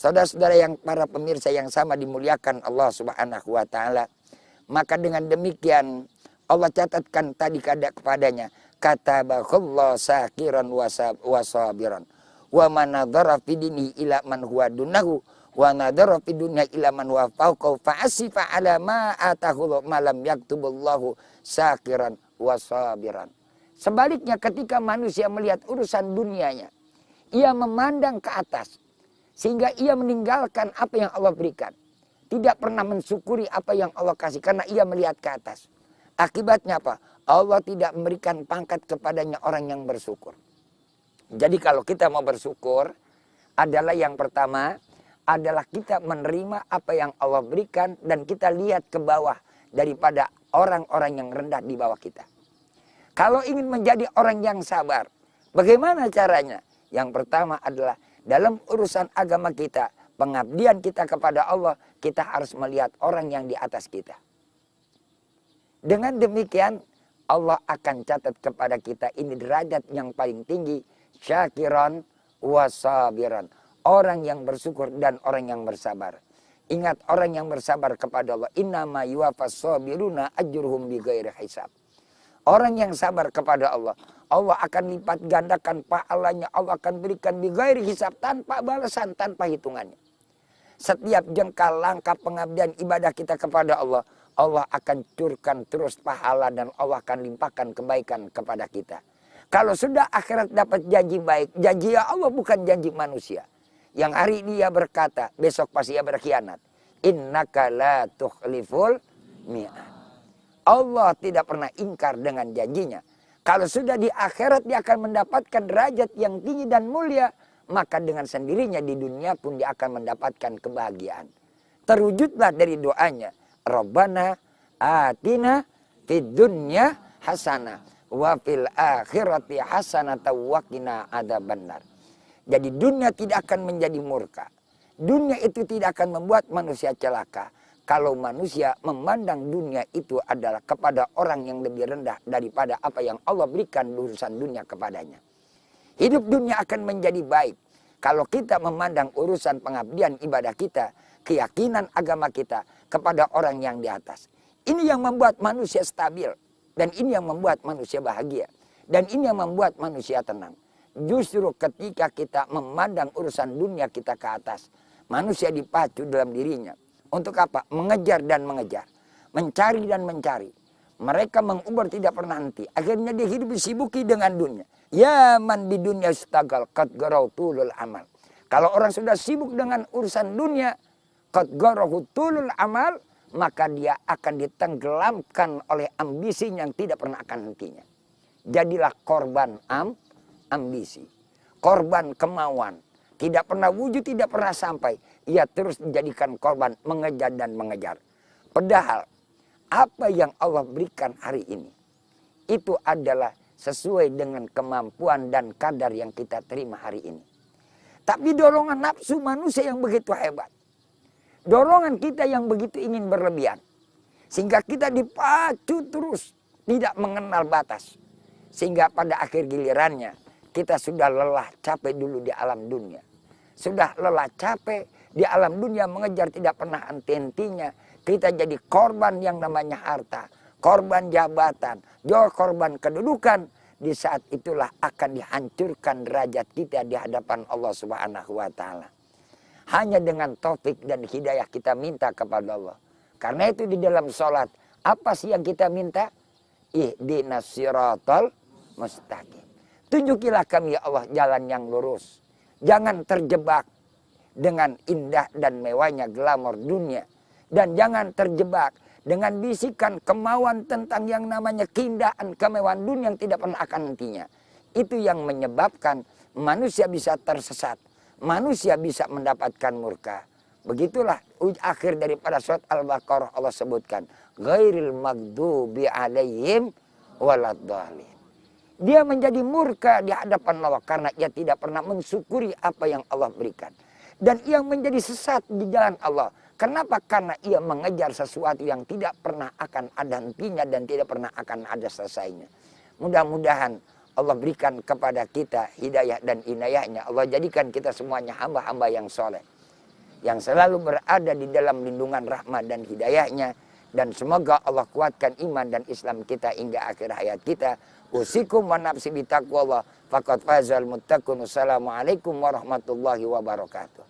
Saudara-saudara yang para pemirsa yang sama dimuliakan Allah Subhanahu wa taala, maka dengan demikian Allah catatkan tadi kepadanya, katabakallahu sakiran wasabiran wa man nadhara fi dini ila man huwa dunahu wa nadhara fi dunya ila man huwa fawqahu fa asifa ala ma atahu malam yaktubullahu sakiran wasabiran. Sebaliknya ketika manusia melihat urusan dunianya, ia memandang ke atas sehingga ia meninggalkan apa yang Allah berikan. Tidak pernah mensyukuri apa yang Allah kasih karena ia melihat ke atas. Akibatnya apa? Allah tidak memberikan pangkat kepadanya orang yang bersyukur. Jadi kalau kita mau bersyukur adalah yang pertama adalah kita menerima apa yang Allah berikan dan kita lihat ke bawah daripada orang-orang yang rendah di bawah kita. Kalau ingin menjadi orang yang sabar, bagaimana caranya? Yang pertama adalah dalam urusan agama kita, pengabdian kita kepada Allah, kita harus melihat orang yang di atas kita. Dengan demikian, Allah akan catat kepada kita ini derajat yang paling tinggi, syakiran wasabiran. Orang yang bersyukur dan orang yang bersabar. Ingat orang yang bersabar kepada Allah, innama yuwaffas sabiruna ajruhum bighairi hisab. Orang yang sabar kepada Allah, Allah akan lipat gandakan pahalanya, Allah akan berikan bighairi hisab, tanpa balasan, tanpa hitungannya. Setiap jengkal langkah pengabdian ibadah kita kepada Allah, Allah akan curkan terus pahala dan Allah akan limpahkan kebaikan kepada kita. Kalau sudah akhirat dapat janji baik, janji Allah bukan janji manusia. Yang hari ini ia berkata, besok pasti ia berkhianat. Innaka la tukhliful mi'ad. Allah tidak pernah ingkar dengan janjinya. Kalau sudah di akhirat dia akan mendapatkan derajat yang tinggi dan mulia, maka dengan sendirinya di dunia pun dia akan mendapatkan kebahagiaan. Terwujudlah dari doanya, Rabbana atina fid dunya hasanah wa fil akhirati hasanah wa qina adzabannar. Jadi dunia tidak akan menjadi murka. Dunia itu tidak akan membuat manusia celaka. Kalau manusia memandang dunia itu adalah kepada orang yang lebih rendah daripada apa yang Allah berikan urusan dunia kepadanya. Hidup dunia akan menjadi baik kalau kita memandang urusan pengabdian ibadah kita, keyakinan agama kita kepada orang yang di atas. Ini yang membuat manusia stabil dan ini yang membuat manusia bahagia dan ini yang membuat manusia tenang. Justru ketika kita memandang urusan dunia kita ke atas, manusia dipacu dalam dirinya. Untuk apa? Mengejar dan mengejar. Mencari dan mencari. Mereka mengumbar tidak pernah henti. Akhirnya dia hidup disibuki dengan dunia. Ya man di dunia istagal qad garautulul amal. Kalau orang sudah sibuk dengan urusan dunia, qad garautulul amal, maka dia akan ditenggelamkan oleh ambisinya yang tidak pernah akan hentinya. Jadilah korban ambisi. Korban kemauan. Tidak pernah wujud, tidak pernah sampai. Ia terus dijadikan korban, mengejar dan mengejar. Padahal, apa yang Allah berikan hari ini, itu adalah sesuai dengan kemampuan dan kadar yang kita terima hari ini. Tapi dorongan nafsu manusia yang begitu hebat. Dorongan kita yang begitu ingin berlebihan. Sehingga kita dipacu terus, tidak mengenal batas. Sehingga pada akhir gilirannya, kita sudah lelah, capek dulu di alam dunia. Sudah lelah capek di alam dunia mengejar tidak pernah henti-hentinya. Kita jadi korban yang namanya harta, korban jabatan, korban kedudukan. Di saat itulah akan dihancurkan derajat kita di hadapan Allah Subhanahu wa taala. Hanya dengan taufik dan hidayah kita minta kepada Allah. Karena itu di dalam sholat, apa sih yang kita minta? Ihdinas siratal mustaqim. Tunjukilah kami ya Allah jalan yang lurus. Jangan terjebak dengan indah dan mewahnya glamor dunia. Dan jangan terjebak dengan bisikan kemauan tentang yang namanya keindahan kemewahan dunia yang tidak pernah akan hentinya. Itu yang menyebabkan manusia bisa tersesat. Manusia bisa mendapatkan murka. Begitulah akhir daripada surat Al-Baqarah Allah sebutkan. Ghairil maghdubi alaihim waladhdallin. Dia menjadi murka di hadapan Allah karena ia tidak pernah mensyukuri apa yang Allah berikan. Dan ia menjadi sesat di jalan Allah. Kenapa? Karena ia mengejar sesuatu yang tidak pernah akan ada hentinya dan tidak pernah akan ada selesainya. Mudah-mudahan Allah berikan kepada kita hidayah dan inayahnya. Allah jadikan kita semuanya hamba-hamba yang soleh. yang selalu berada di dalam lindungan rahmat dan hidayahnya. Dan semoga Allah kuatkan iman dan Islam kita hingga akhir hayat kita. Usikum wa nafsi bitaqwallah faqad fazal muttaqun. Assalamualaikum warahmatullahi wabarakatuh.